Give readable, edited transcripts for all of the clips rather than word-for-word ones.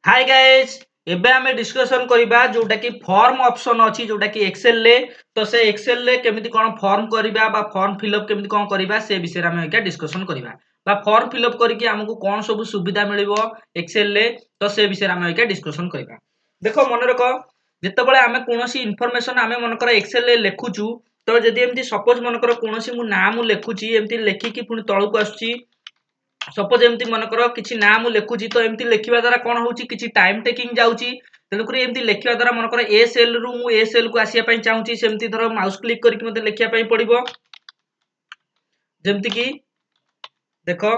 Hi guys एबे आमे discussion करिबा जोटा कि फॉर्म ऑप्शन अछि जोटा कि एक्सेल ले तो से एक्सेल ले केमिति कोन फॉर्म करिबा बा फॉर्म फिलअप केमिति कोन करिबा से विषय रे आमे एका डिस्कशन करिबा बा फॉर्म फिलअप करिके हमकु कोन सब सुविधा मिलिबो एक्सेल ले तो से विषय रे आमे एका डिस्कशन करिबा देखो मन रखो जेतेबेले आमे कोनोसी इन्फॉर्मेशन आमे मन कर एक्सेल ले लेखुचू तो जदी एमति सपोज मन कर कोनोसी मु नाम लेखुची एमति लेखिकी पुनी तळକୁ आछी सपोज एमती मनकर किसी ना मु लेखुची तो एमती लेखिबा द्वारा कोन होउची किसी टाइम टेकिंग जाउची तेनुकरी एमती लेखिबा द्वारा मनकर ए सेल रु मु ए सेल को आसिया पई चाहूची सेमती धरो माउस क्लिक करके मते लेखिया पई पड़िबो जेमती कि देखो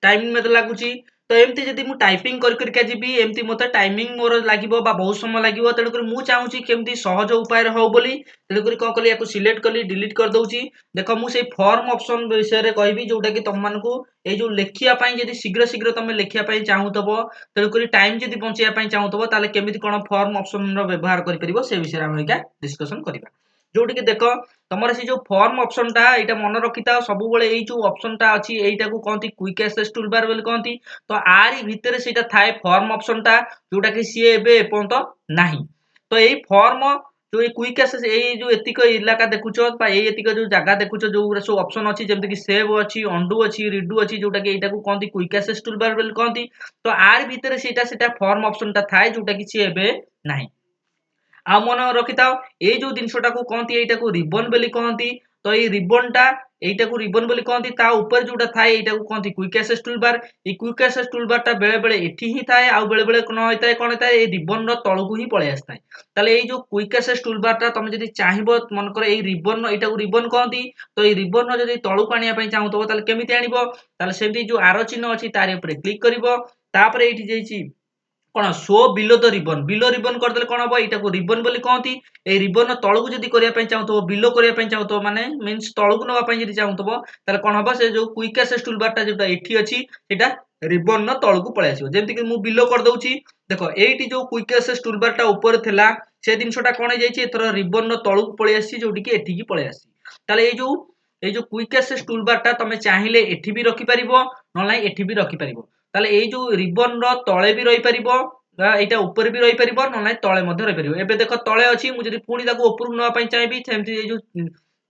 टाइमिंग मते लागुची तो एमती जदी मु टाइपिंग कर करके जीबी एमती मते टाइमिंग मोर लागिबो बा बहुत समय लागिबो तेनुकरी मु चाहूची केमती सहज उपाय हो बोली तेनुकरी कोन कली याको सिलेक्ट कली डिलीट कर दउची देखो मु सेई फॉर्म ऑप्शन विषय रे कहबी जोटा कि तुम मानकू ए जो लेखिया पई जदी शीघ्र शीघ्र तमे लेखिया पई चाहूतबो तेनुकरी टाइम जदी बंचिया पई चाहूतबो ताले केमिति कोन फॉर्म ऑप्शन रो व्यवहार करि परिबो से विषय रे हम एका डिस्कशन करिबा जोटी कि देखो तमर से जो फॉर्म ऑप्शन टा एटा मन रखिता सब बेले एई जो ऑप्शन टा अछि एटा को कहंती क्विक एक्सेस टूलबार बोली कहंती तो आरी भितरे सेटा थाए फॉर्म ऑप्शन टा जोटा कि सी एबे एपंत नाही तो एई फॉर्म जो ए क्विक एक्सेस एई जो एतिक इलाका देखुचो बा एई एतिक जो जगह देखुचो जो सब ऑप्शन अछि जेमति कि सेव अछि अंडू अछि रिडू अछि जोटा कि एटा को कहंती क्विक एक्सेस टूलबार बोली कहंती तो आरी भितरे सेटा फॉर्म ऑप्शन टा थाए जोटा कि सी एबे नाही आ मन रखिताओ ए जो जिनसटा को कहंती एटा को रिबन बोली कहंती तो ए रिबन टा एटा को रिबन बोली कहंती ता ऊपर जोटा थाए एटा को कहंती क्विक एक्सेस टूलबार ए क्विक एक्सेस टूलबार टा बेले बेले एठी ही थाए आ बेले बेले कोन होइताए कोन होइताए ए रिबन रो तळकु ही पळे आस्ताए ताले ए जो क्विक एक्सेस टूलबार टा तमे जदी चाहिबो मन कर ए रिबन एटा को रिबन कहंती तो ए रिबन रो जदी तळकु आनिया पई चाहूतबो ताले केमिति आनिबो ताले सेमति जो आरो चिन्ह अछि तारे ऊपर क्लिक करिवो तापर एठी जाईची कोन शो बिलो रिबन करदेले कोन हबो एटा को रिबन बोली कहंती ए रिबन तळकु जदी करिया पई चाहूतबो बिलो करिया पई चाहूतबो माने मींस तळकु नवा पई जदी चाहूतबो ताले कोन हबो से जो क्विक एक्सेस टूलबार टा जोटा एठी अछि सेटा रिबन न तळकु पळे आसीबो जेमति कि मु बिलो कर दउची देखो एठी जो क्विक एक्सेस टूलबार टा ऊपर थिला से दिनसटा कोन जाईची एतर रिबन न तळकु पळे आसी जोटी कि एठी की पळे आसी ताले ए जो क्विक एक्सेस टूलबार टा तमे चाहिले एठी भी रखि परिबो न नाही एठी भी रखि परिबो ताले ए जो रिबन रो तळे भी रहि परिबो एटा ऊपर भी रहि परिबो न नाही तळे मध्ये रहि परिबो एबे देखो तळे अछि मु जदी पुनी ताको ऊपर नवा पई चाहेबी सेमति ए जो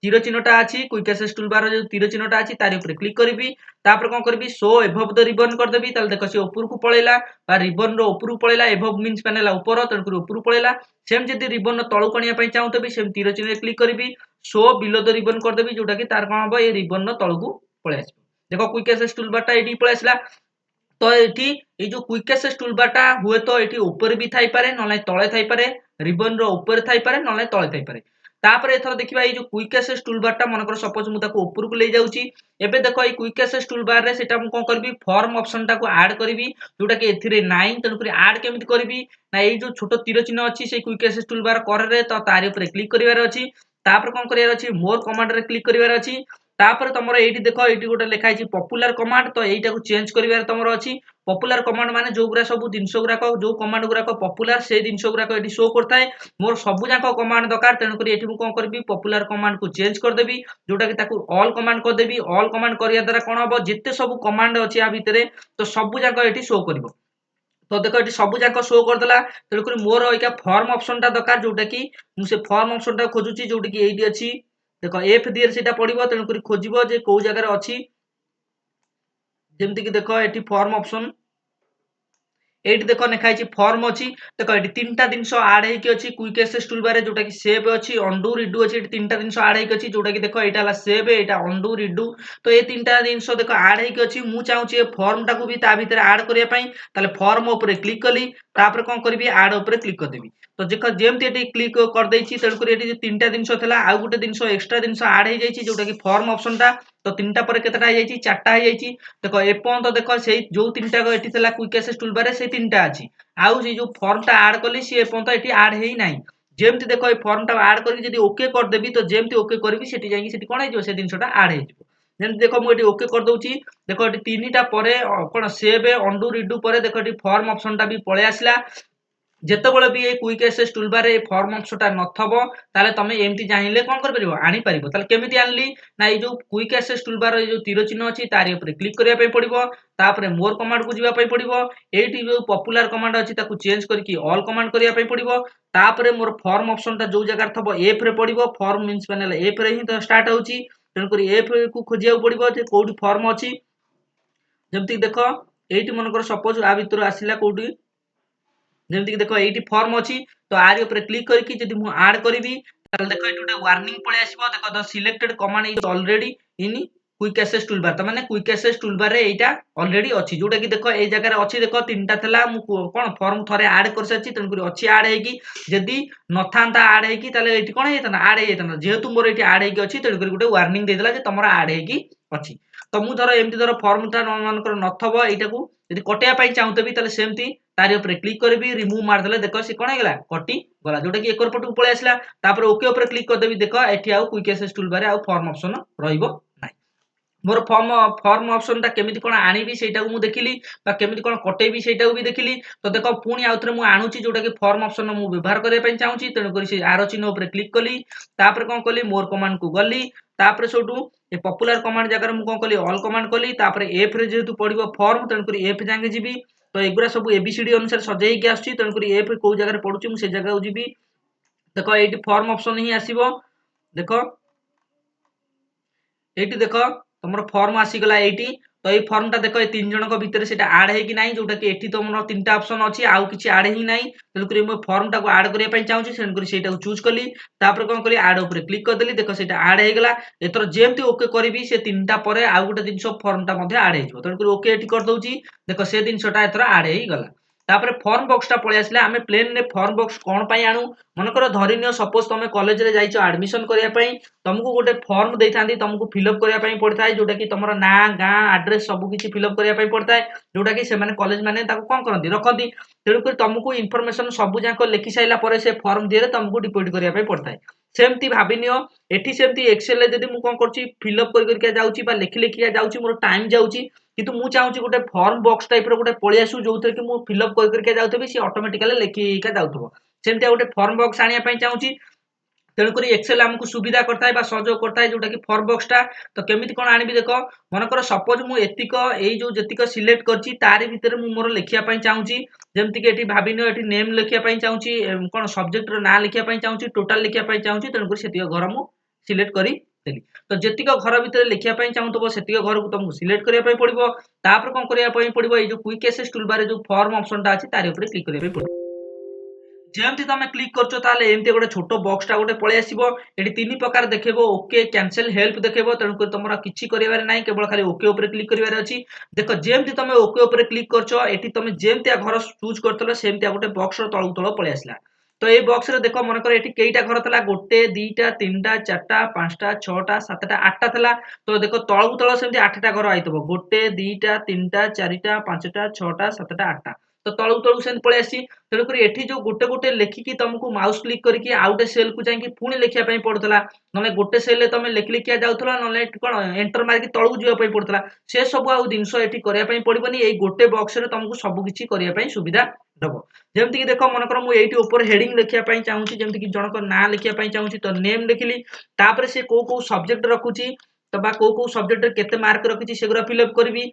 तीर चिन्हटा अछि क्विक एक्सेस टूलबार जो तीर चिन्हटा अछि तारि ऊपर क्लिक करबी तापर कोन करबी शो एबव द रिबन कर देबी ताले देखो से ऊपर को पळेला बा रिबन रो ऊपर को पळेला एबव मींस माने ला ऊपर तण कर ऊपर पळेला सेम जदी रिबन रो तळु कणिया पई चाहूतबी सेम तीर चिन्ह क्लिक करबी शो बिलो द रिबन कर देबी जोटा कि तार कोन हबो ए रिबन रो तळु को पळे आसी देखो क्विक एक्सेस टूलबार टा एठी पळे आसला तो एठी ए जो क्विक एक्सेस टूलबार टा हुए तो एठी ऊपर भी थाई पारे न तळे थाई पारे रिबन रो ऊपर थाई पारे न तळे थाई पारे तापर एथर देखिबा ए जो क्विक एक्सेस टूलबार टा मनकर सपोज मु ताको ऊपर को ले जाउची एबे देखो ए क्विक एक्सेस टूलबार रे सेटा मु कोन करबी फॉर्म ऑप्शन टा को ऐड करबी जोटा कि एथिरे नाइन तन करी ऐड केमिति करबी ना ए जो छोटो तीर चिन्ह अछि से क्विक एक्सेस टूलबार करे रे तो तारि ऊपर क्लिक करिवार अछि तापर कोन करिवार अछि मोर कमांड रे क्लिक करिवार अछि तापर तमरो एठी देखो एठी गोटे लिखा अछि पॉपुलर कमांड तो एटा को चेंज करिवार तमरो अछि पॉपुलर कमांड माने जो गुरा सब जिंस गुरा को जो कमांड गुरा को पॉपुलर से जिंस गुरा को एठी शो करथाय मोर सब जाको कमांड दरकार तेनु करी एठी मु कोन करबी पॉपुलर कमांड को चेंज कर देबी जोटा कि ताकू ऑल कमांड कर देबी ऑल कमांड करिया द्वारा कोन हबो जत्ते सब कमांड अछि आ भितरे तो सब जाको एठी शो करबो तो देखो एठी सब जाको शो कर देला तेनु करी मोर एका फॉर्म ऑप्शन टा दरकार जोटा कि मु से फॉर्म ऑप्शन टा खोजुची जोटी कि एठी अछि देखो एफ दियर सेटा पडिबो तेनु करी खोजिबो जे को जगह रे अछि जेमति कि देखो एठी फॉर्म ऑप्शन एठी देखो नेखाई छी फॉर्म अछि देखो एठी तीनटा दिनसो ऐड हेकी अछि क्विक एक्सेस टूलबार रे जोटा कि सेव अछि अंडू रिडू अछि एठी तीनटा दिनसो ऐड हेकी अछि जोटा कि देखो एटा हला सेव एटा अंडू रिडू तो ए तीनटा दिनसो देखो ऐड हेकी अछि मु चाहू छी ए फॉर्म टाको भी ता भीतर ऐड करिया पई ताले फॉर्म ऊपर क्लिक कली तापर कोन करबी ऐड ऊपर क्लिक कर देबी तो देखो जेमति एठी क्लिक कर देछि तेनु करी एठी जे तीनटा दिनसो थला आ गुटे दिनसो एक्स्ट्रा दिनसो ऐड हे जाइछि जोटा कि फॉर्म ऑप्शन टा तो तीनटा पर केतटा हे जाइछि चारटा हे जाइछि देखो एपन तो देखो सेई जो तीनटा एठी थला क्विक एक्सेस टूलबार रे से तीनटा अछि आउ जे जो फॉर्म टा ऐड कली से एपन तो एठी ऐड हेई नाही जेमति देखो ए फॉर्म टा ऐड करके जदी ओके कर देबी तो जेमति ओके करबी सेठी जाई सेठी कोन हे जो से दिनसोटा ऐड हे जिवो जेमति देखो मु एठी ओके कर दउची देखो एठी तीनटा परे कोन सेव अंडू रिडू परे देखो एठी फॉर्म ऑप्शन टा भी पळे आसला ଯେତେବେଳେ ବି ଏଇ କ୍ୱିକ୍ ଆକ୍ସେସ୍ ଟୁଲବାରରେ ଏ ଫର୍ମ ଅପସନଟା ନଥିବ ତାହେଲେ ତମେ ଏମିତି ଚାହିଁଲେ କଣ କରିପାରିବ ଆଣିପାରିବ। ତାହେଲେ କେମିତି ଆଣିଲି ନା ଏଇ ଯୋଉ କ୍ୱିକ୍ ଆକ୍ସେସ୍ ଟୁଲବାର ଏଇ ଯୋଉ ତୀର ଚିହ୍ନ ଅଛି ତାରି ଉପରେ କ୍ଲିକ୍ କରିବା ପାଇଁ ପଡିବ। ତାପରେ ମୋର କମାଣ୍ଡକୁ ଯିବା ପାଇଁ ପଡିବ। ଏଇଠି ଯୋଉ ପପୁଲାର କମାଣ୍ଡ ଅଛି ତାକୁ ଚେଞ୍ଜ କରିକି ଅଲ୍ କମାଣ୍ଡ କରିବା ପାଇଁ ପଡିବ। ତାପରେ ମୋର ଫର୍ମ ଅପସନଟା ଯୋଉ ଜାଗାରେ ଥବ ଏଫ୍ ରେ ପଡିବ। ଫର୍ମ ମିନ୍ସ ପ୍ୟାନେଲ ଏଫ୍ ରେ ହିଁ ତ ଷ୍ଟାର୍ଟ ହଉଛି। ତେଣୁକରି ଏଫ୍ କୁ ଖୋଜିବାକୁ ପଡିବ ଯେ କୋଉଠି ଫର୍ମ ଅଛି। ଯେମିତି ଦେଖ ଏଇଠି ମନେକର ସପୋଜ ଆ ଭିତରୁ ଆସିଲା କୋଉଠି ଯେମିତି ଦେଖ ଏଇଠି ଫର୍ମ ଅଛି ତ ଆରି ଉପରେ କ୍ଲିକ୍ କରିକି ଯଦି ମୁଁ ଆଡ୍ କରିବି ତାହେଲେ ଦେଖ ଏଠି ଗୋଟେ ୱାର୍ନିଂ ପଳେଇ ଆସିବ। ଦେଖ the selected command is already in quick access toolbar ତ ମାନେ କ୍ୱିକ୍ ଆକ୍ସେସ୍ ଟୁଲବାରରେ ଏଇଟା ଅଲରେଡି ଅଛି ଯୋଉଟା କି ଦେଖ ଏଇ ଜାଗାରେ ଅଛି ଦେଖ ତିନିଟା ଥିଲା ମୁଁ କଣ ଫର୍ମ ଥରେ ଆଡ୍ କରିସାରିଛି ତେଣୁକରି ଅଛି ଆଡ୍ ହେଇକି ଯଦି ନଥାନ୍ତା ଆଡ୍ ହେଇକି ତାହେଲେ ଏଇଠି କଣ ହେଇଯାଇଥାନ୍ତା ଆଡ୍ ହେଇଯାଇଥାନ୍ତା ଯେହେତୁ ମୋର ଏଇଠି ଆଡ୍ ହେଇକି ଅଛି ତେଣୁକରି ଗୋଟେ ୱାର୍ନିଂ ଦେଇଦେଲା ଯେ ତମର ଆଡ୍ ହେଇକି ଅଛି। ତ ମୁଁ ଧର ଏମିତି ଧର ଫର୍ମଟା ମାନଙ୍କର ନଥବ ଏଇଟାକୁ ଯଦି କଟେଇବା ପାଇଁ ଚାହୁଁଥିବି ତାହେଲେ ସେମିତି ତାରି ଉପରେ କ୍ଲିକ୍ କରିବି ରିମୁଭ୍ ମାରିଦେଲେ ଦେଖ ସେ କଣ ହେଇଗଲା କଟି ଗଲା ଯୋଉଟା କି ଏକର ପଟକୁ ପଳେଇ ଆସିଲା। ତାପରେ ଓକେ ଉପରେ କ୍ଲିକ୍ କରିଦେବି ଦେଖ ଏଠି ଆଉ କ୍ୱିକ୍ ଆକ୍ସେସ୍ ଟୁଲବାରରେ ଆଉ ଫର୍ମ ଅପସନ ରହିବ ନାହିଁ। ମୋର ଫର୍ମ ଅପସନଟା କେମିତି କଣ ଆଣିବି ସେଇଟାକୁ ମୁଁ ଦେଖିଲି ବା କେମିତି କଣ କଟେଇବି ସେଇଟାକୁ ବି ଦେଖିଲି। ତ ଦେଖ ପୁଣି ଆଉଥରେ ମୁଁ ଆଣୁଛି ଯୋଉଟା କି ଫର୍ମ ଅପସନ ମୁଁ ବ୍ୟବହାର କରିବା ପାଇଁ ଚାହୁଁଛି ତେଣୁକରି ସେ ଆର ଚିହ୍ନ ଉପରେ କ୍ଲିକ୍ କଲି। ତାପରେ କଣ କଲି ମୋର କମାଣ୍ଡକୁ ଗଲି। ତାପରେ ସେଠୁ ଏ ପପୁଲାର କମାଣ୍ଡ ଜାଗାରେ ମୁଁ କଣ କଲି ଅଲ୍ କମାଣ୍ଡ କଲି। ତାପରେ ଏଫ୍ ରେ ଯେହେତୁ ପଡିବ ଫର୍ମ ତେଣୁକରି ଏଫ୍ ଯାକେ ଯିବି। ତ ଏଗୁରା ସବୁ ଏବିସିଡି ଅନୁସାରେ ସଜେଇକି ଆସୁଛି ତେଣୁକରି ଏଫ୍ କୋଉ ଜାଗାରେ ପଡୁଛି ମୁଁ ସେ ଜାଗାକୁ ଯିବି। ଦେଖ ଏଇଠି ଫର୍ମ ଅପସନ ହିଁ ଆସିବ। ଦେଖ ଏଇଠି ଦେଖ ତମର ଫର୍ମ ଆସିଗଲା ଏଇଠି। ତ ଏଇ ଫର୍ମଟା ଦେଖ ଏ ତିନି ଜଣଙ୍କ ଭିତରେ ସେଇଟା ଆଡ୍ ହେଇକି ନାହିଁ ଯୋଉଟା କି ଏଠି ତମର ତିନିଟା ଅପସନ ଅଛି ଆଉ କିଛି ଆଡ୍ ହିଁ ନାହିଁ। ତେଣୁକରି ମୁଁ ଫର୍ମଟାକୁ ଆଡ୍ କରିବା ପାଇଁ ଚାହୁଁଛି ତେଣୁକରି ସେଇଟାକୁ ଚୁଜ୍ କଲି। ତାପରେ କଣ କଲି ଆଡ୍ ଉପରେ କ୍ଲିକ୍ କରିଦେଲି ଦେଖ ସେଇଟା ଆଡ୍ ହେଇଗଲା। ଏଥର ଯେମିତି ଓକେ କରିବି ସେ ତିନିଟା ପରେ ଆଉ ଗୋଟେ ଜିନିଷ ଫର୍ମଟା ମଧ୍ୟ ଆଡ୍ ହେଇଯିବ ତେଣୁକରି ଓକେ ଏଠି କରିଦଉଛି। ଦେଖ ସେ ଜିନିଷଟା ଏଥର ଆଡ୍ ହେଇଗଲା। ତାପରେ ଫର୍ମ ବକ୍ସଟା ପଳେଇ ଆସିଲା। ଆମେ ପ୍ଲେନରେ ଫର୍ମ ବକ୍ସ କଣ ପାଇଁ ଆଣୁ ମନେକର ଧରିନିଅ ସପୋଜ ତମେ କଲେଜରେ ଯାଇଛ ଆଡମିସନ କରିବା ପାଇଁ ତମକୁ ଗୋଟେ ଫର୍ମ ଦେଇଥାନ୍ତି ତମକୁ ଫିଲ୍ଅପ୍ କରିବା ପାଇଁ ପଡିଥାଏ ଯୋଉଟା କି ତମର ନାଁ ଗାଁ ଆଡ୍ରେସ ସବୁ କିଛି ଫିଲ୍ଅପ୍ କରିବା ପାଇଁ ପଡିଥାଏ ଯୋଉଟା କି ସେମାନେ କଲେଜ ମାନେ ତାକୁ କଣ କରନ୍ତି ରଖନ୍ତି। ତେଣୁକରି ତମକୁ ଇନଫର୍ମେସନ ସବୁ ଯାକ ଲେଖି ସାରିଲା ପରେ ସେ ଫର୍ମ ଦିହରେ ତମକୁ ଡିପୋଜିଟ୍ କରିବା ପାଇଁ ପଡିଥାଏ। ସେମିତି ଭାବିନିଅ ଏଠି ସେମିତି ଏକ୍ସେଲରେ ଯଦି ମୁଁ କଣ କରୁଛି ଫିଲ୍ଅପ୍ କରିକା ଯାଉଛି ବା ଲେଖି ଲେଖିକା ଯାଉଛି ମୋର ଟାଇମ ଯାଉଛି କିନ୍ତୁ ମୁଁ ଚାହୁଁଛି ଗୋଟେ ଫର୍ମ ବକ୍ସ ଟାଇପର ଗୋଟେ ପଳେଇ ଆସୁ ଯୋଉଥିରେ କି ମୁଁ ଫିଲ୍ଅପ୍ କରିକା ଯାଉଥିବି ସେ ଅଟୋମେଟିକାଲି ଲେଖିକା ଯାଉଥିବ। ସେମିତି ଗୋଟେ ଫର୍ମ ବକ୍ସ ଆଣିବା ପାଇଁ ଚାହୁଁଛି ତେଣୁକରି ଏକ୍ସେଲ ଆମକୁ ସୁବିଧା କରିଥାଏ ବା ସହଯୋଗ କରିଥାଏ ଯୋଉଟା କି ଫର୍ମ ବକ୍ସଟା। ତ କେମିତି କଣ ଆଣିବି ଦେଖ ମନେକର ସପୋଜ ମୁଁ ଏତିକ ଏଇ ଯୋଉ ଯେତିକ ସିଲେକ୍ଟ କରିଛି ତାରି ଭିତରେ ମୁଁ ମୋର ଲେଖିବା ପାଇଁ ଚାହୁଁଛି। ଯେମିତିକି ଏଠି ଭାବିନିଅ ଏଠି ନେମ୍ ଲେଖିବା ପାଇଁ ଚାହୁଁଛି କଣ ସବଜେକ୍ଟର ନାଁ ଲେଖିବା ପାଇଁ ଚାହୁଁଛି ଟୋଟାଲ ଲେଖିବା ପାଇଁ ଚାହୁଁଛି ତେଣୁକରି ସେତିକ ଘର ମୁଁ ସିଲେକ୍ଟ କରିଦେଲି। ତ ଯେତିକ ଘର ଭିତରେ ଲେଖିବା ପାଇଁ ଚାହୁଁଥିବ ସେତିକ ଘରକୁ ତମକୁ ସିଲେକ୍ଟ କରିବା ପାଇଁ ପଡିବ। ତାପରେ କଣ କରିବା ପାଇଁ ପଡିବ ଏଇ ଯୋଉ କ୍ୱିକ୍ ଆକ୍ସେସ୍ ଟୁଲବାରରେ ଯୋଉ ଫର୍ମ ଅପସନଟା ଅଛି ତାରି ଉପରେ କ୍ଲିକ୍ କରିବା ପାଇଁ ପଡିବ। ଯେମିତି ତମେ କ୍ଲିକ୍ କରୁଛ ତାହେଲେ ଏମିତି ଗୋଟେ ଛୋଟ ବକ୍ସଟା ଗୋଟେ ପଳେଇ ଆସିବ। ଏଠି ତିନି ପ୍ରକାର ଦେଖେଇବ ଓକେ କ୍ୟାନସେଲ ହେଲ୍ପ ଦେଖେଇବ ତେଣୁକରି ତମର କିଛି କରିବାର ନାହିଁ କେବଳ ଖାଲି ଓକେ ଉପରେ କ୍ଲିକ୍ କରିବାର ଅଛି। ଦେଖ ଯେମିତି ତମେ ଓକେ ଉପରେ କ୍ଲିକ୍ କରୁଛ ଏଠି ତମେ ଯେମିତିଆ ଘର ଚୁଜ୍ କରିଥିଲ ସେମିତିଆ ଗୋଟେ ବକ୍ସର ତଳକୁ ତଳ ପଳେଇ ଆସିଲା। ତ ଏଇ ବକ୍ସରେ ଦେଖ ମନେକର ଏଠି କେଇଟା ଘର ଥିଲା ଗୋଟେ ଦିଟା ତିନିଟା ଚାରିଟା ପାଞ୍ଚଟା ଛଅଟା ସାତଟା ଆଠଟା ଥିଲା। ତ ଦେଖ ତଳକୁ ତଳ ସେମିତି ଆଠଟା ଘର ଆଇଥିବ ଗୋଟେ ଦିଟା ତିନିଟା ଚାରିଟା ପାଞ୍ଚଟା ଛଅଟା ସାତଟା ଆଠଟା। ତ ତଳକୁ ତଳକୁ ସେମିତି ପଳେଇ ଆସିଛି। ତେଣୁକରି ଏଠି ଯୋଉ ଗୋଟେ ଗୋଟେ ଲେଖିକି ତମକୁ ମାଉସ କ୍ଲିକ୍ କରିକି ଆଉ ଗୋଟେ ସେଲକୁ ଯାଇକି ପୁଣି ଲେଖିବା ପାଇଁ ପଡୁଥିଲା। ନହେଲେ ଗୋଟେ ସେଲରେ ତମେ ଲେଖି ଲେଖିଆ ଯାଉଥିଲ ନହେଲେ କଣ ଏଣ୍ଟର ମାରିକି ତଳକୁ ଯିବା ପାଇଁ ପଡୁଥିଲା। ସେ ସବୁ ଆଉ ଜିନିଷ ଏଠି କରିବା ପାଇଁ ପଡିବନି ଏଇ ଗୋଟେ ବକ୍ସରେ ତମକୁ ସବୁ କିଛି କରିବା ପାଇଁ ସୁବିଧା ଦବ। ଯେମିତିକି ଦେଖ ମନେକର ମୁଁ ଏଇଠି ଉପରେ ହେଡିଙ୍ଗ ଲେଖିବା ପାଇଁ ଚାହୁଁଛି ଯେମିତିକି ଜଣଙ୍କ ନାଁ ଲେଖିବା ପାଇଁ ଚାହୁଁଛି ତ ନେମ୍ ଲେଖିଲି। ତାପରେ ସେ କୋଉ କୋଉ ସବଜେକ୍ଟ ରଖୁଛି ତ ବା କୋଉ କୋଉ ସବଜେକ୍ଟରେ କେତେ ମାର୍କ ରଖିଛି ସେଗୁରା ଫିଲ୍ଅପ୍ କରିବି।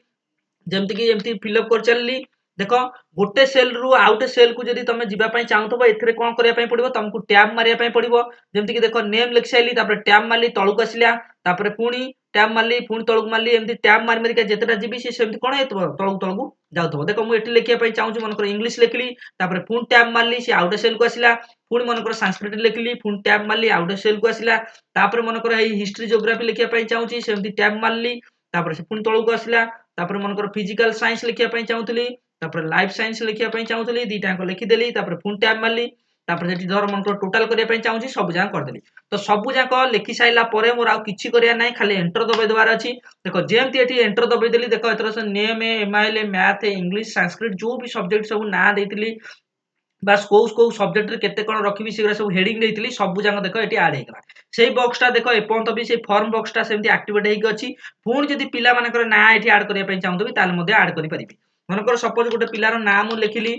ଯେମିତିକି ଏମିତି ଫିଲ୍ଅପ୍ କରିଚାଲିଲି। ଦେଖ ଗୋଟେ ସେଲରୁ ଆଉ ଗୋଟେ ସେଲକୁ ଯଦି ତମେ ଯିବା ପାଇଁ ଚାହୁଁଥିବ ଏଥିରେ କଣ କରିବା ପାଇଁ ପଡିବ ତମକୁ ଟ୍ୟାବ ମାରିବା ପାଇଁ ପଡିବ। ଯେମିତିକି ଦେଖ ନେମ୍ ଲେଖି ସାରିଲି ତାପରେ ଟ୍ୟାବ ମାରିଲି ତଳକୁ ଆସିଲା ତାପରେ ପୁଣି ଟ୍ୟାବ ମାରିଲି ପୁଣି ତଳକୁ ମାରିଲି ଏମିତି ଟ୍ୟାବ ମାରି ମାରିକା ଯେତେଟା ଯିବି ସେ ସେମିତି କଣ ହେଇଥିବ ତଳକୁ ତଳକୁ ଯାଉଥିବ। ଦେଖ ମୁଁ ଏଠି ଲେଖିବା ପାଇଁ ଚାହୁଁଛି ମନେକର ଇଂଲିଶ ଲେଖିଲି ତାପରେ ପୁଣି ଟ୍ୟାବ ମାରିଲି ସେ ଆଉ ଗୋଟେ ସେଲକୁ ଆସିଲା। ପୁଣି ମନେକର ସାଂସ୍କ୍ରିଟ ଲେଖିଲି ପୁଣି ଟ୍ୟାବ ମାରିଲି ଆଉ ଗୋଟେ ସେଲକୁ ଆସିଲା। ତାପରେ ମନେକର ଏଇ ହିଷ୍ଟ୍ରି ଜିଓଗ୍ରାଫି ଲେଖିବା ପାଇଁ ଚାହୁଁଛି ସେମିତି ଟ୍ୟାବ ମାରିଲି ତାପରେ ସେ ପୁଣି ତଳକୁ ଆସିଲା। ତାପରେ ମନେକର ଫିଜିକାଲ ସାଇନ୍ସ ଲେଖିବା ପାଇଁ ଚାହୁଁଥିଲି ତାପରେ ଲାଇଫ ସାଇନ୍ସ ଲେଖିବା ପାଇଁ ଚାହୁଁଥିଲି ଦିଟାଙ୍କ ଲେଖିଦେଲି ତାପରେ ପୁଣି ଟ୍ୟାବ ମାରିଲି। ତାପରେ ସେଠି ଧର ମନେକର ଟୋଟାଲ କରିବା ପାଇଁ ଚାହୁଁଛି ସବୁ ଯାକ କରିଦେଲି। ତ ସବୁ ଯାକ ଲେଖି ସାରିଲା ପରେ ମୋର ଆଉ କିଛି କରିବା ନାହିଁ ଖାଲି ଏଣ୍ଟର ଦବାଇ ଦେବାର ଅଛି। ଦେଖ ଯେମିତି ଏଠି ଏଣ୍ଟର ଦବେଇ ଦେଲି ଦେଖ ଏଥର ସେ name MIL math English Sanskrit ଯୋଉ ବି ସବଜେକ୍ଟ ସବୁ ନାଁ ଦେଇଥିଲି ବାସ୍ କୋଉ କୋଉ ସବଜେକ୍ଟରେ କେତେ କଣ ରଖିବି ସେଗୁରା ସବୁ ହେଡିଙ୍ଗ ଦେଇଥିଲି ସବୁ ଯାକ ଦେଖ ଏଠି ଆଡ୍ ହେଇଗଲା। ସେଇ ବକ୍ସଟା ଦେଖ ଏପର୍ଯ୍ୟନ୍ତ ବି ସେଇ ଫର୍ମ ବକ୍ସଟା ସେମିତି ଆକ୍ଟିଭେଟ ହେଇକି ଅଛି। ପୁଣି ଯଦି ପିଲାମାନଙ୍କର ନାଁ ଏଠି ଆଡ୍ କରିବା ପାଇଁ ଚାହୁଁଥିବି ତାହେଲେ ମଧ୍ୟ ଆଡ୍ କରିପାରିବି। ମନେକର ସପୋଜ ଗୋଟେ ପିଲାର ନାଁ ମୁଁ ଲେଖିଲି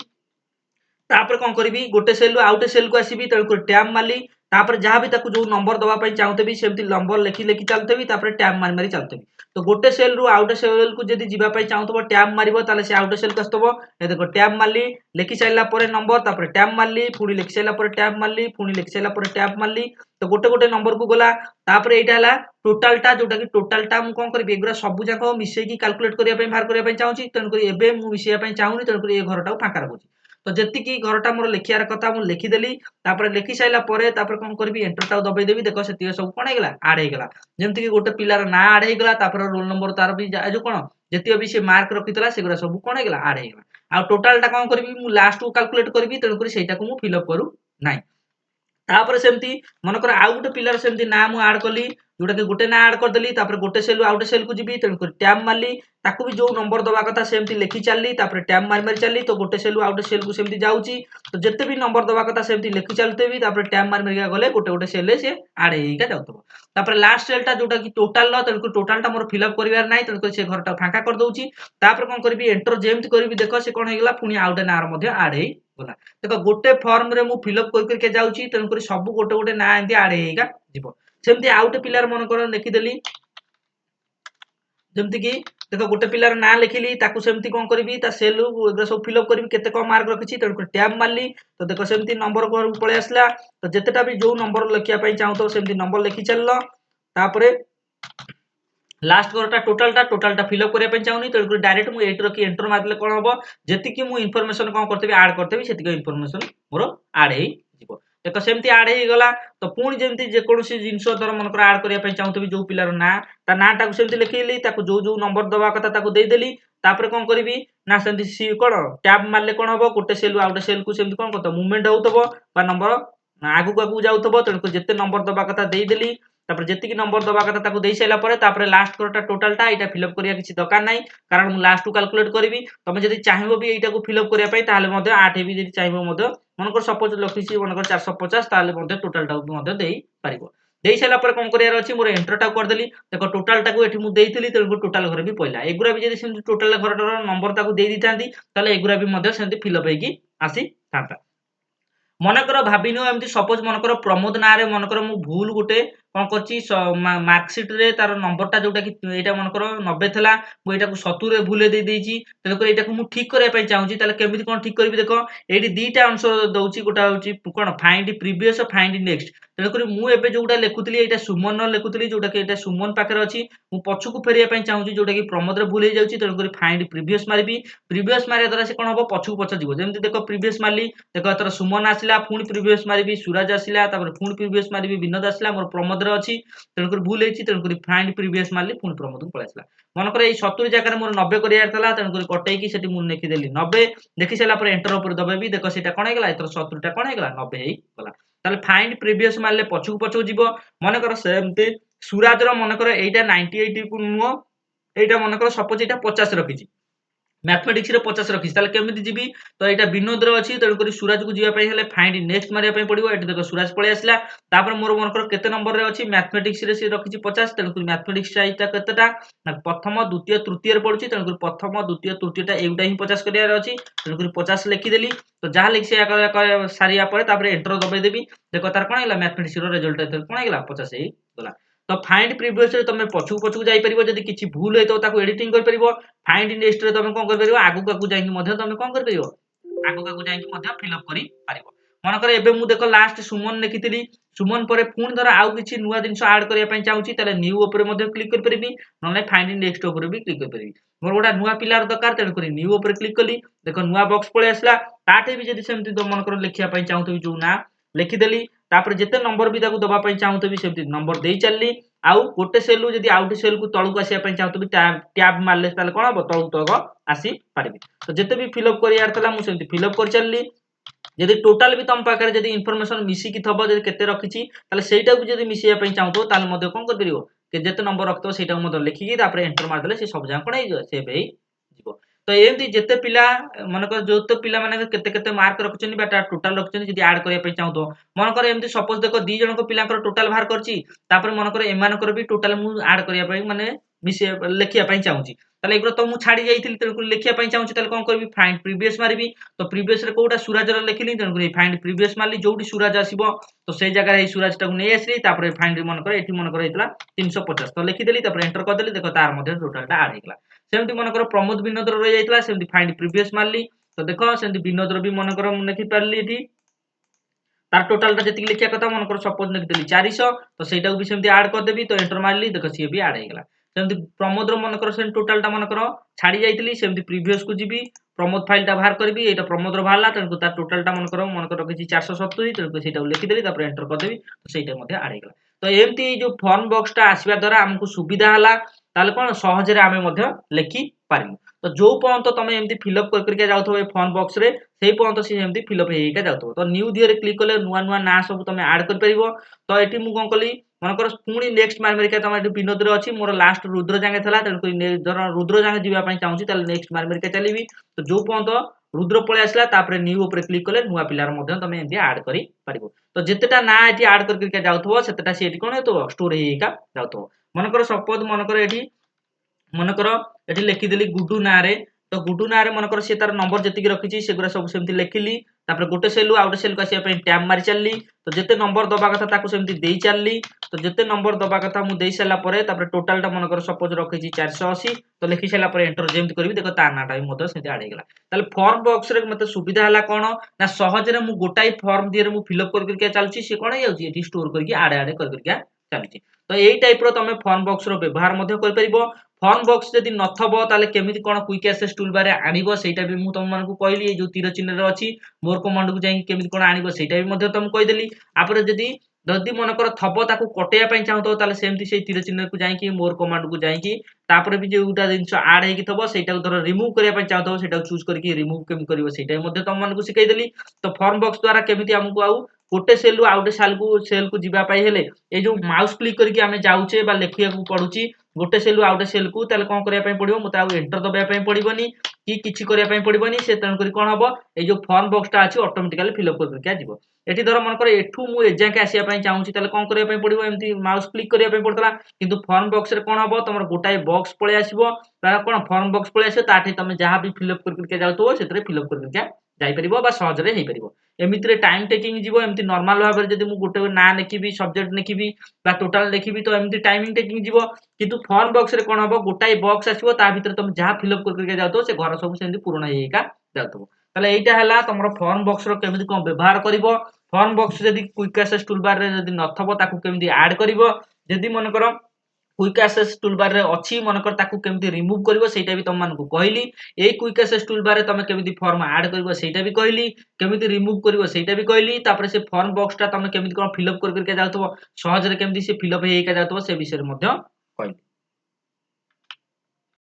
तापर कौन करी गोटे सेल रु आउटे सेल को आसबि तेणुक टैब मारली तापर जहाँ भी ताकू जो नंबर दवा चाहूबी सेमती नंबर लेखि लेखि चलुथी तापर टैब मारी मारी चलुथी तो गोटे सेल रु आउटे सेल को जब जावाई चाहूब टैब मारिबो ताले से आउटे सेल को आसतबो ए देखो टैब मारली लिखि साइला परे नंबर तापर टैब मारली पुणी लिखि साइला परे टैब मारली पुणी लिखि साइला परे टैब मारली तो गोटे गोटे नंबर को गला तापर एटा हला टोटालटा जोटा कि टोटालटा मु कोन करबी एगुरा सब जाक मिसेकी कैलकुलेट करिया पई बाहर करिया पई चाहूची तेणुक एबे मु मिसेया पई चाहूनी तेणुक ए घरटा फांका रखुची तो जेतिकी घरटा मोर लिखियार कथा मु लिखिदेली तापर लिखि साइला परे तापर कोन करबी एंटर टाउ दबाई देबी देखो सेति सब कोन हेगला ऐड हेगला जेमति कि गोटे पिलार ना ऐड हेगला तापर रोल नंबर तार भी जो कोन जेति भी से मार्क रखितला सेगुरा सब कोन हेगला ऐड हेगला आ टोटल टा कोन करबी मु लास्ट को कैलकुलेट करबी तेणुक सेटा को मु फिल अप करू नाही तापर सेमती मनकर आउ गोटे पिलार सेमती ना मु ऐड कली जोटा कि गोटे ना ऐड कर देली तापर गोटे सेल आउटे सेल को जीबी तेणुक टैब मारली ताकू भी जो नंबर दवा कथा सेमती लिखि चलली तापर टैब मारी मारी चलली तो गोटे सेल आउटे सेल को सेमती जाउची तो जते भी नंबर दवा कथा सेमती लिखि चलतेबी तापर टैब मारी मारी गले गोटे गोटे सेल से ऐड हेइका जाउतबो तापर लास्ट सेलटा जोटा कि टोटल लो तेणुक टोटलटा मोर फिल अप करिवार नाही तेणुक से घरटा फांका कर दउची तापर कोन करबी एंटर जेमती करबी देखो से कोन हेगला पुनी आउटे नार मध्ये ऐड हेइ गला देखो गोटे फॉर्म रे मु फिल अप कर के जाउची तेणुक सब गोटे गोटे ना एंती ऐड हेइका जीवो सेमती आउटे पिलार मन कर लिखिदेली जेमती कि देखो गोटे पिलार ना लिखिली ताकू सेमती कोन करबी ता सेल एगरा सब फिल अप करबी केते कम मार्क रखिची तेणुक टैब मारली तो देखो सेमती नंबर घर पळे आसला तो जेतेटा भी जो नंबर लिखिया पई चाहतो सेमती नंबर लिखि चललो तापरे लास्ट घरटा टोटलटा फिल अप करिया पई चाहूनी तेणुक डायरेक्ट मु एट रखी एंटर मारले कोन हबो जेतिकी मु इन्फॉर्मेशन कोन करतेबी ऐड करतेबी सेतिकी इन्फॉर्मेशन मोर ऐड हेइ जिवो देखो सेमती ऐड हेइ गला तो पुणी जेमती जे कोनोसी जिंस धर मनकर ऐड करिया पई चाहूतबी जो पिलार ना ता नाटा को सेमती लिखिली ताकू जो जो नंबर दवा कथा ताकू देई देली तापर कोन करबी ना सेमती सी कोन टैब मारले कोन हबो गोटे सेल आउटे सेल को सेमती कोन करतो मूवमेंट होतबो बा नंबर आगु आगु जाउतबो तेणुक जेते नंबर दवा कथा देई देली तापर जेतिकी नंबर दवा कथा ताकू देई साइला परे तापर लास्ट करटा टोटलटा एटा फिल अप करिया किछि दरकार नाही कारण मु लास्ट को कैलकुलेट करबी तमे जदि चाहिबो भी एटा को फिल अप करिया पई ताहाले मध्ये 8 भी जदि चाहिबो मध्ये मनकर सपोज लखिछि मनकर 450 ताहाले मध्ये टोटलटा को मध्ये देई पारिबो देई साइला परे कोन करियार अछि मोर एंटर टा कर देली देखो टोटलटा को एठी मु देइथिली तेणुक टोटल घर भी पइला एगुरा भी जदि सेमति टोटल घरटार नंबर ताकू देई दितांती ताले एगुरा भी मध्ये सेमति फिल अप हेकी आसी थांता मनकर भाबिनो एमती सपोज मनकर प्रमोद ना रे मनकर मु भूल गुटे कोन करछि मार्कशीट रे तार नंबरटा जोटा कि एटा मनकर 90 थला मु एटा को 70 रे भूले दे देइछि तेल कर एटा को मु ठीक करे पई चाहूछि ताले केमिति कोन ठीक करबी देखो एठी दीटा आंसर दउछि गोटा होछि कोन फाइंड प्रीवियस फाइंड नेक्स्ट तेल कर मु एबे जोटा लेखुतली एटा सुमन लेखुतली जोटा कि एटा सुमन पाखरे अछि मु पछु को फेरिया पई चाहूछि जोटा कि प्रमोद रे भूल हे जाउछि तेल कर फाइंड प्रीवियस मारिबी प्रीवियस मारिया द्वारा से कोन हबो पछु पछ जीवो जेमति देखो प्रीवियस मारली देखो एतर सुमन आसिला पुणी प्रीवियस मारिबी सूरज आसिला तापर पुणी प्रीवियस मारिबी विनोद आसिला मोर प्रमोद रे अछि तेणुकर भूल हेछि तेणुकर फाइंड प्रीवियस मारली पुणी प्रमोद को पळाइसला मनकर एई 70 जाकर मोर 90 करियार तला तेणुकर कटै कि सेठी मु लिखि देली 90 देखि साला पर एंटर ऊपर दबाबी देखो सेटा कोन हेगला एतर 70 टा कोन हेगला 90 हेई गला ताले फाइंड प्रीवियस मारले पछु पछु जीवो मनकर सेमती सूरज रो मनकर एइटा 98 को नुओ एइटा मनकर सपोज एइटा 50 रखिछि मैथमेटिक्स रे 50 रखिछि ताले केमिति जीबी तो एटा विनोद रो अछि तेणु करी सूरज को जीवा पई हेले फाइंड नेक्स्ट मारिया पई पडिबो एठी देखो सूरज पळे आसला तापर मोर मनकर केते नंबर रे अछि मैथमेटिक्स रे से रखिछि 50 तेणु करी मैथमेटिक्स साइज ता केतेटा ना प्रथम द्वितीय तृतीय रे पडुछि तेणु करी प्रथम द्वितीय तृतीय टा एउटा ही 50 करियार अछि तेणु करी 50 लिखि देली तो जहा लिखि सारिया परे तापर एंटर दबाई देबी देखो तार कोन हेला मैथमेटिक्स रो रिजल्ट एते कोन हेला 50 हेई गला तो फाइंड प्रीवियस रे तमे पछु पछु जाई परिबो जदी किछि भूल हेतो ताको एडिटिंग कर परिबो फाइंड नेक्स्ट रे तमे कोन कर परिबो आगु काकू जाई कि मध्ये तमे कोन कर परिबो आगु काकू जाई कि मध्ये फिल अप करी पारिबो मन करे एबे मु देखो लास्ट सुमन लिखितिली सुमन परे पुणी धर आउ किछि नुवा जिंस ऐड करिया पई चाहूची तले न्यू ऊपर मध्ये क्लिक कर परिबी नले फाइंड नेक्स्ट ऊपर भी क्लिक कर परिबी मोर गोटा नुवा पिलार दरकार तेन करी न्यू ऊपर क्लिक कली देखो नुवा बॉक्स पळे आसला ताठे भी जदी सेमति तो मन कर लिखिया पई चाहूतबी जो ना लिखिदेली तापर जेते नंबर भी ताकू दबा पई चाहूतबी सेमति नंबर देई चलली आउ गोटे सेल रु जदी आउट सेल को तळु को आसिया पई चाहतबी टैब मारले ताले कोन हबो तळु तक आसी पारिबी तो जेते भी फिल अप करियार तला मु सेमति फिल अप कर चलली जदी टोटल भी तम पाखरे जदी इन्फॉर्मेशन मिसी कि थबो जदी केते रखिछि ताले सेटा को जदी मिसिया पई चाहतो ताले मध्ये कोन कर परिबो के जेते नंबर रखतो सेटा को मध्ये लिखि कि तापर एंटर मार देले से सब जां कोन हेइ से बे जीवो तो एमती जेते पिला मनकर जोते पिला माने केते केते मार्क रखछनि बाटा टोटल रखछनि जदी ऐड करिया पई चाहतो मनकर एमती सपोज देखो 2 जण को पिलांकर टोटल बाहर करछि तापर मनकर एमानकर भी टोटल मु ऐड करिया पई माने ଲେଖିବା ପାଇଁ ଚାହୁଁଛି ତାହେଲେ ଏଗୁଡ଼ା ତ ମୁଁ ଛାଡ଼ି ଯାଇଥିଲି ତେଣୁକରି ଲେଖିବା ପାଇଁ ଚାହୁଁଛି ତାହେଲେ କ'ଣ କରିବି ଫାଇଣ୍ଡ ପ୍ରିଭିୟସ୍ ମାରିବି ତ ପ୍ରିଭିୟସ୍‌ରେ କୋଉଟା ସୁରାଜର ଲେଖିଲି ତେଣୁକରି ଫାଇଣ୍ଡ ପ୍ରିଭିୟସ୍ ମାରିଲି ଯୋଉଠି ସୁରାଜ ଆସିବ ତ ସେଇ ଜାଗାରେ ଏଇ ସୁରାଜଟାକୁ ନେଇ ଆସିଲି ତାପରେ ଫାଇଣ୍ଡ ମନେକର ଏଠି ମନେକର ହେଇଥିଲା 350 ତ ଲେଖିଦେଲି ତାପରେ ଏଣ୍ଟର କରିଦେଲି ଦେଖ ତାର ମଧ୍ୟ ଟୋଟାଲଟା ଆଡ୍ ହେଇଗଲା ସେମିତି ମନେକର ପ୍ରମୋଦ ବିନୋଦର ରହିଯାଇଥିଲା ସେମିତି ଫାଇଣ୍ଡ ପ୍ରିଭିୟସ୍ ମାରିଲି ତ ଦେଖ ସେମିତି ବିନୋଦର ବି ମନେକର ମୁଁ ଲେଖିପାରିଲି ଏଠି तार टोटालटा जेतिକି ଲେଖିବା କଥା ମନେକର ସପୋଜ ଲେଖିଦେଲି 400 ତ ସେଇଟାକୁ ବି ସେମିତି ଆଡ୍ କରିଦେବି ତ ଏଣ୍ଟର ମାରିଲି ଦେଖ ସିଏ ବି ଆଡ୍ ହେଇଗଲା ସେମିତି ପ୍ରମୋଦର ମନେକର ସେମିତି ଟୋଟାଲଟା ମନେକର ଛାଡ଼ି ଯାଇଥିଲି ସେମିତି ପ୍ରିଭିୟସକୁ ଯିବି ପ୍ରମୋଦ ଫାଇଲଟା ବାହାର କରିବି ଏଇଟା ପ୍ରମୋଦର ବାହାରିଲା ତେଣୁ ତାର ଟୋଟାଲଟା ମନେକର ରଖିଛି 470 ତେଣୁ ସେଇଟାକୁ ଲେଖିଦେଲି ତାପରେ ଏଣ୍ଟର କରିଦେବି ତ ସେଇଟା ମଧ୍ୟ ଆଡ୍ ହେଇଗଲା ତ ଏମିତି ଏଇ ଯୋଉ ଫର୍ମ ବକ୍ସଟା ଆସିବା ଦ୍ୱାରା ଆମକୁ ସୁବିଧା ହେଲା ତାହେଲେ କ'ଣ ସହଜରେ ଆମେ ମଧ୍ୟ ଲେଖି ପାରିବୁ ତ ଯୋଉ ପର୍ଯ୍ୟନ୍ତ ତମେ ଏମିତି ଫିଲ୍ଅପ୍ କରିକା ଯାଉଥିବ ଏ ଫର୍ମ ବକ୍ସରେ ସେଇ ପର୍ଯ୍ୟନ୍ତ ସିଏ ଏମିତି ଫିଲ୍ଅପ୍ ହେଇକା ଯାଉଥିବ ତ ନ୍ୟୁ ଦିହରେ କ୍ଲିକ୍ କଲେ ନୂଆ ନୂଆ ନାଁ ସବୁ ତମେ ଆଡ୍ କରିପାରିବ ତ ଏଠି ମୁଁ କ'ଣ କଲି ମନେକର ପୁଣି ନେକ୍ସଟ ମାରିକା ତମେ ଏଠି ବିନୋଦରେ ଅଛି ମୋର ଲାଷ୍ଟ ରୁଦ୍ର ଯାକେ ଥିଲା ତେଣୁକରି ଧର ରୁଦ୍ର ଯାକେ ଯିବା ପାଇଁ ଚାହୁଁଛି ତାହେଲେ ନେକ୍ସଟ ମାରିକା ଚାଲିବି ତ ଯୋଉ ପର୍ଯ୍ୟନ୍ତ ରୁଦ୍ର ପଳେଇ ଆସିଲା ତାପରେ ନ୍ୟୁ ଉପରେ କ୍ଲିକ୍ କଲେ ନୂଆ ପିଲାର ମଧ୍ୟ ତମେ ଏମିତି ଆଡ୍ କରିପାରିବ ତ ଯେତେଟା ନାଁ ଏଠି ଆଡ୍ କରିକା ଯାଉଥିବ ସେତେଟା ସେ ଏଠି କ'ଣ ହେଉଥିବ ଷ୍ଟୋର ହେଇକା ଯାଉଥିବ ମନେକର ସପୋଜ ମନେକର ଏଠି ଲେଖିଦେଲି ଗୁଡୁ ନାଁରେ ତ ଗୁଡୁ ନାଁରେ ମନେକର ସେ ତାର ନମ୍ବର ଯେତିକି ରଖିଛି ସେଗୁଡ଼ା ସବୁ ସେମିତି ଲେଖିଲି ତାପରେ ଗୋଟେ ସେଲରୁ ଆଉ ଗୋଟେ ସେଲକୁ ଆସିବା ପାଇଁ ଟ୍ୟାବ ମାରି ଚାଲିଲି ତ ଯେତେ ନମ୍ବର ଦବା କଥା ତାକୁ ସେମିତି ଦେଇ ଚାଲିଲି ତ ଯେତେ ନମ୍ବର ଦବା କଥା ମୁଁ ଦେଇ ସାରିଲା ପରେ ତାପରେ ଟୋଟାଲଟା ମନେକର ସପୋଜ ରଖିଛି 480 ତ ଲେଖି ସାରିଲା ପରେ ଏଣ୍ଟର ଯେମିତି କରିବି ଦେଖ ତା ନାଁଟା ବି ମଧ୍ୟ ସେମିତି ଆଡ୍ ହେଇଗଲା ତାହେଲେ ଫର୍ମ ବକ୍ସରେ ମୋତେ ସୁବିଧା ହେଲା କ'ଣ ନା ସହଜରେ ମୁଁ ଗୋଟାଏ ଫର୍ମ ଦିହରେ ମୁଁ ଫିଲ୍ଅପ୍ କରିକା ଚାଲୁଛି ସେ କ'ଣ ହେଇଯାଉଛି ଏଠି ଷ୍ଟୋର କରିକି ଆଡ୍ କରିକା ଚାଲୁଛି ତ ଏଇ ଟାଇପର ତମେ ଫର୍ମ ବକ୍ସର ବ୍ୟବହାର ମଧ୍ୟ କରିପାରିବ ଫର୍ମ ବକ୍ସ ଯଦି ନଥିବ ତାହେଲେ କେମିତି କ'ଣ କ୍ୱିକ୍ ଆକ୍ସେସ୍ ଟୁଲବାରରେ ଆଣିବ ସେଇଟା ବି ମୁଁ ତମମାନଙ୍କୁ କହିଲି ଏଇ ଯୋଉ ତୀର ଚିହ୍ନରେ ଅଛି ମୋର କମାଣ୍ଡକୁ ଯାଇକି କେମିତି କ'ଣ ଆଣିବ ସେଇଟା ବି ମଧ୍ୟ ତମକୁ କହିଦେଲି ତାପରେ ଯଦି ମନେକର ଥବ ତାକୁ କଟେଇବା ପାଇଁ ଚାହୁଁଥିବ ତାହେଲେ ସେମିତି ସେଇ ତୀର ଚିହ୍ନକୁ ଯାଇକି ମୋର କମାଣ୍ଡକୁ ଯାଇକି ତାପରେ ବି ଯୋଉଟା ଜିନିଷ ଆଡ୍ ହେଇକି ଥିବ ସେଇଟାକୁ ଧର ରିମୁଭ୍ କରିବା ପାଇଁ ଚାହୁଁଥିବ ସେଇଟାକୁ ଚୁଜ୍ କରିକି ରିମୁଭ୍ କେମିତି କରିବ ସେଇଟା ବି ମଧ୍ୟ ତମମାନଙ୍କୁ ଶିଖେଇଦେଲି ତ ଫର୍ମ ବକ୍ସ ଦ୍ୱାରା କେମିତି ଆମକୁ ଆଉ ଗୋଟେ ସେଲରୁ ଆଉ ଗୋଟେ ସେଲକୁ ଯିବା ପାଇଁ ହେଲେ ଏଇ ଯୋଉ ମାଉସ କ୍ଲିକ୍ କରିକି ଆମେ ଯାଉଛେ ବା ଲେଖିବାକୁ ପଡୁଛି ଗୋଟେ ସେଲରୁ ଆଉ ଗୋଟେ ସେଲକୁ ତାହେଲେ କ'ଣ କରିବା ପାଇଁ ପଡିବ ମୋତେ ଆଉ ଏଣ୍ଟର ଦବାଇବା ପାଇଁ ପଡିବନି କି କିଛି କରିବା ପାଇଁ ପଡିବନି ସେ ତେଣୁକରି କ'ଣ ହବ ଏଇ ଯୋଉ ଫର୍ମ ବକ୍ସଟା ଅଛି ଅଟୋମେଟିକାଲି ଫିଲ୍ଅପ୍ କରିକା ଯିବ ଏଠି ଧର ମନେକର ଏଠୁ ମୁଁ ଏଯାକେ ଆସିବା ପାଇଁ ଚାହୁଁଛି ତାହେଲେ କ'ଣ କରିବା ପାଇଁ ପଡିବ ଏମିତି ମାଉସ କ୍ଲିକ୍ କରିବା ପାଇଁ ପଡୁଥିଲା କିନ୍ତୁ ଫର୍ମ ବକ୍ସରେ କ'ଣ ହବ ତମର ଗୋଟାଏ ବକ୍ସ ପଳେଇ ଆସିବ ବା କ'ଣ ଫର୍ମ ବକ୍ସ ପଳେଇ ଆସିବ ତାଠି ତମେ ଯାହା ବି ଫିଲ୍ଅପ୍ କରିକା ଯାଉଥିବ ସେଥିରେ ଫିଲ୍ଅପ୍ କରିକା ଯାଇପାରିବ ବା ସହଜରେ ହେଇପାରିବ ଏମିତିରେ ଟାଇମ୍ ଟେକିଂ ଯିବ ଏମିତି ନର୍ମାଲ ଭାବରେ ଯଦି ମୁଁ ଗୋଟେ ନାଁ ଲେଖିବି ସବଜେକ୍ଟ ଲେଖିବି ବା ଟୋଟାଲ ଲେଖିବି ତ ଏମିତି ଟାଇମିଂ ଟେକିଂ ଯିବ କିନ୍ତୁ ଫର୍ମ ବକ୍ସରେ କ'ଣ ହବ ଗୋଟାଏ ବକ୍ସ ଆସିବ ତା ଭିତରେ ତମେ ଯାହା ଫିଲ୍ଅପ୍ କରିକା ଯାଉଥିବ ସେ ଘର ସବୁ ସେମିତି ପୂରଣ ହେଇକା ଯାଉଥିବ ତାହେଲେ ଏଇଟା ହେଲା ତମର ଫର୍ମ ବକ୍ସର କେମିତି କ'ଣ ବ୍ୟବହାର କରିବ ଫର୍ମ ବକ୍ସ ଯଦି କ୍ୱିକ୍ ଆକ୍ସେସ୍ ଟୁଲବାରରେ ଯଦି ନଥିବ ତାକୁ କେମିତି ଆଡ୍ କରିବ ଯଦି ମନେକର କ୍ୱିକ୍ ଆକ୍ସେସ୍ ଟୁଲବାରରେ ଅଛି ମନେକର ତାକୁ କେମିତି ରିମୁଭ୍ କରିବ ସେଇଟା ବି ତମମାନଙ୍କୁ କହିଲି ଏଇ କ୍ୱିକ୍ ଆକ୍ସେସ୍ ଟୁଲବାରରେ ତମେ କେମିତି ଫର୍ମ ଆଡ୍ କରିବ ସେଇଟା ବି କହିଲି କେମିତି ରିମୁଭ୍ କରିବ ସେଇଟା ବି କହିଲି ତାପରେ ସେ ଫର୍ମ ବକ୍ସଟା ତମେ କେମିତି କ'ଣ ଫିଲ୍ଅପ୍ କରିକା ଯାଉଥିବ ସହଜରେ କେମିତି ସେ ଫିଲ୍ଅପ୍ ହେଇକା ଯାଉଥିବ ସେ ବିଷୟରେ ମଧ୍ୟ କହିଲି।